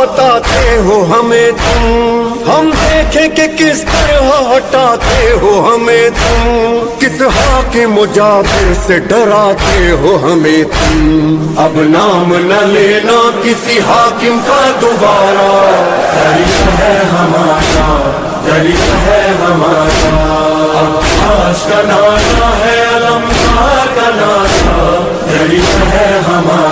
बताते हो हमें तुम, हम देखें कि किस तरह हटाते हो हमें तुम, किस हाकिम जाबिर से डराते हो हमें तुम। अब नाम न लेना किसी हाकिम का दोबारा, दरिया है हमारा, दरिया है हमारा। अब्बास का नारा है, अलमदार का नारा, दरिया है हमारा।